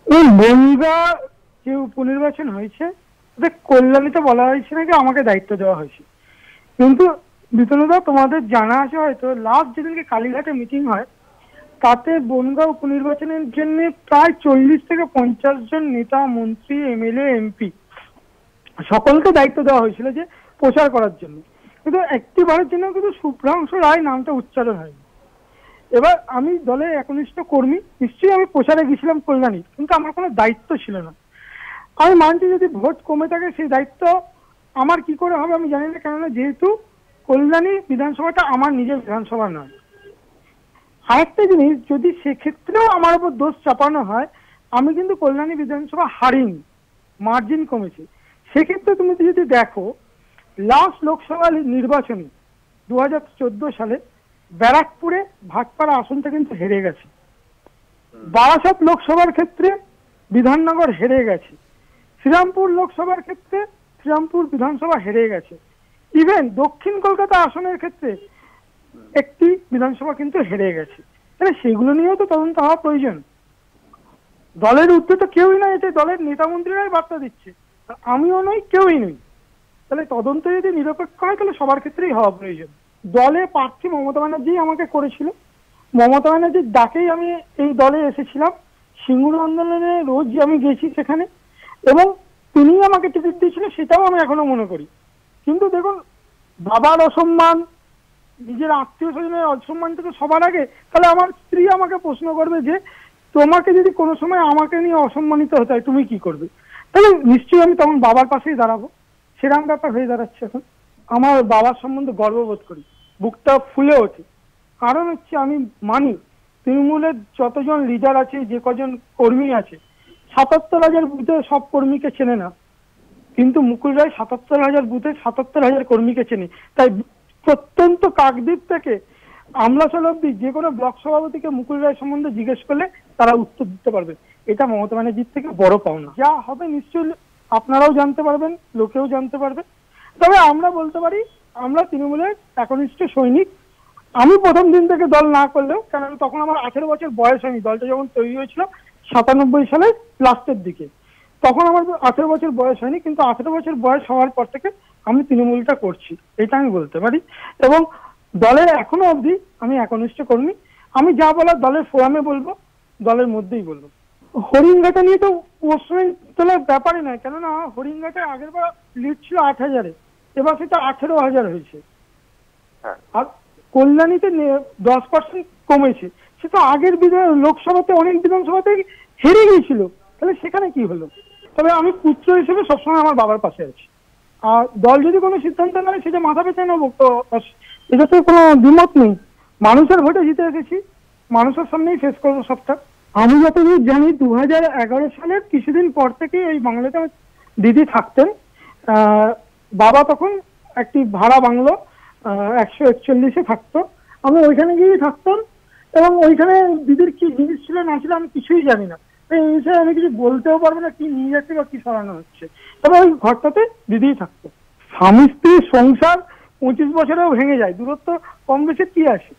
ওই বনগা যে উপনির্বাচন হয়েছে ওদের কল্যাণীতে বলা হয়েছে নাকি আমাকে দায়িত্ব দেওয়া হয়েছে, কিন্তু বিতনুদা তোমাদের জানা আছে হয়তো লাস্ট যেদিনকে কালীঘাটে মিটিং হয় তাতে বনগা উপনির্বাচনের জন্য প্রায় 40 থেকে 50 জন নেতা, মন্ত্রী, এমএলএ, এমপি সকলকে দায়িত্ব দেওয়া হয়েছিল যে প্রচার করার জন্য, কিন্তু একটিবারের জন্য কিন্তু শুভ্রাংশু রায় নামটা উচ্চারণ হয়নি। এবার আমি দলের একনিষ্ঠ কর্মী, নিশ্চয়ই আমি প্রচারে গেছিলাম কল্যাণী, কিন্তু আমার কোনো দায়িত্ব ছিল না। আমি মানছি যদি ভোট কমে থাকে সেই দায়িত্ব আমার কি করে হবে আমি জানি না, কেননা যেহেতু কল্যাণী বিধানসভাটা আমার নিজের বিধানসভা নয়। আরেকটা জিনিস, যদি সেক্ষেত্রেও আমার উপর দোষ চাপানো হয়, আমি কিন্তু কল্যাণী বিধানসভা হারিনি, মার্জিন কমেছে। সেক্ষেত্রে তুমি যদি দেখো লাস্ট লোকসভা নির্বাচনে 2014 সালে ব্যারাকপুরে ভাটপাড়া আসনটা কিন্তু হেরে গেছে, বারাসাত লোকসভার ক্ষেত্রে বিধাননগর হেরে গেছে, শ্রীরামপুর লোকসভার ক্ষেত্রে শ্রীরামপুর বিধানসভা হেরে গেছে, ইভেন দক্ষিণ কলকাতা আসনের ক্ষেত্রে একটি বিধানসভা কিন্তু হেরে গেছে। তাহলে সেগুলো নিয়েও তো তদন্ত হওয়া প্রয়োজন। দলের ঊর্ধ্বে তো কেউই নয়, এটা দলের নেতা মন্ত্রীরাই বার্তা দিচ্ছে, আমিও নই, কেউই নই। তাহলে তদন্ত যদি নিরপেক্ষ হয় তাহলে সবার ক্ষেত্রেই হওয়া প্রয়োজন। দলে প্রার্থী মমতা ব্যানার্জি আমাকে করেছিল, মমতা ব্যানার্জির ডাকেই আমি এই দলে এসেছিলাম, সিঙ্গুর আন্দোলনে রোজ আমি গেছি সেখানে, এবং তিনি আমাকে টিকিট দিয়েছিল, সেটাও আমি এখনো মনে করি। কিন্তু দেখুন, বাবার অসম্মান, নিজের আত্মীয় স্বজনের অসম্মান থেকে সবার আগে, তাহলে আমার স্ত্রী আমাকে প্রশ্ন করবে যে তোমাকে যদি কোনো সময় আমাকে নিয়ে অসম্মানিত হতে হয় তুমি কি করবে, তাহলে নিশ্চয়ই আমি তখন বাবার পাশেই দাঁড়াবো। সেরকম ব্যাপার হয়ে দাঁড়াচ্ছে এখন। আমার বাবার সম্বন্ধে গর্ববোধ করি, বুকটা ফুলে ওঠে। কারণ হচ্ছে আমি মানি তৃণমূলের যতজন লিডার আছে, যে কজন কর্মী আছে, 77,000 বুথে সব কর্মীকে চেনে না, কিন্তু মুকুল রায় 77,000 বুথে 77,000 কর্মীকে চেনে। তাই প্রত্যন্ত কাকদ্বীপ থেকে আমলাশাল অব্দি যে কোনো ব্লক সভাপতিকে মুকুল রায় সম্বন্ধে জিজ্ঞেস করলে তারা উত্তর দিতে পারবে। এটা মমতা ব্যানার্জির থেকে বড় পাওনা। যা হবে নিশ্চয়ই আপনারাও জানতে পারবেন, লোকেও জানতে পারবে। তবে আমরা বলতে পারি আমরা তৃণমূলের একনিষ্ঠ সৈনিক। আমি প্রথম দিন থেকে দল না করলেও, কারণ তখন আমার 18 বছর বয়স হয়নি, দলটা যখন তৈরি হয়েছিল 97 সালের লাস্টের দিকে, তখন আমার 18 বছর বয়স হয়নি, কিন্তু 18 বছর বয়স হওয়ার পর থেকে আমি তৃণমূলটা করছি, এটা আমি বলতে পারি। এবং দলের এখনো অবধি আমি একনিষ্ঠ কর্মী। আমি যা বলার দলের ফোরামে বলবো, দলের মধ্যেই বলবো। হরিণঘাটা নিয়ে তো প্রশ্নই তোলার ব্যাপারই নয়, কেননা হরিণঘাটে আগের বার লিড ছিল 8,000-এ, এবার সেটা 18,000 হয়েছে। আর কল্যাণীতে 10% কমেছে, সেটা আগের লোকসভাতে অনেক বিধানসভাতে হেরে গিয়েছিল, তাহলে সেখানে কি হলো? তবে আমি পুত্র হিসেবে সবসময় আমার বাবার পাশে আছি, আর দল যদি কোনো সিদ্ধান্ত নেয় সেটা মাথা পেতে নেবো, এটাতে কোনো দ্বিমত নেই। মানুষের ভোটে জিতে এসেছি, মানুষের সামনেই শেষ করবো সবটা। আমি যতদূর জানি 2011 সালের কিছুদিন পর থেকে এই বাংলাতে দিদি থাকতেন। বাবা তখন একটি ভাড়া বাংলো 141-এ থাকতো, আমি ওইখানে গিয়েই থাকতাম, এবং ওইখানে দিদির কি জিনিস ছিল না ছিল আমি কিছুই জানি না, এই বিষয়ে আমি কিছু বলতেও পারবো না, কি নিয়ে যাচ্ছে বা কি সরানো হচ্ছে। তবে ওই ঘরটাতে দিদিই থাকতো। স্বামী স্ত্রী সংসার 25 বছরেও ভেঙে যায়, দূরত্ব কম বেশি কি আসে।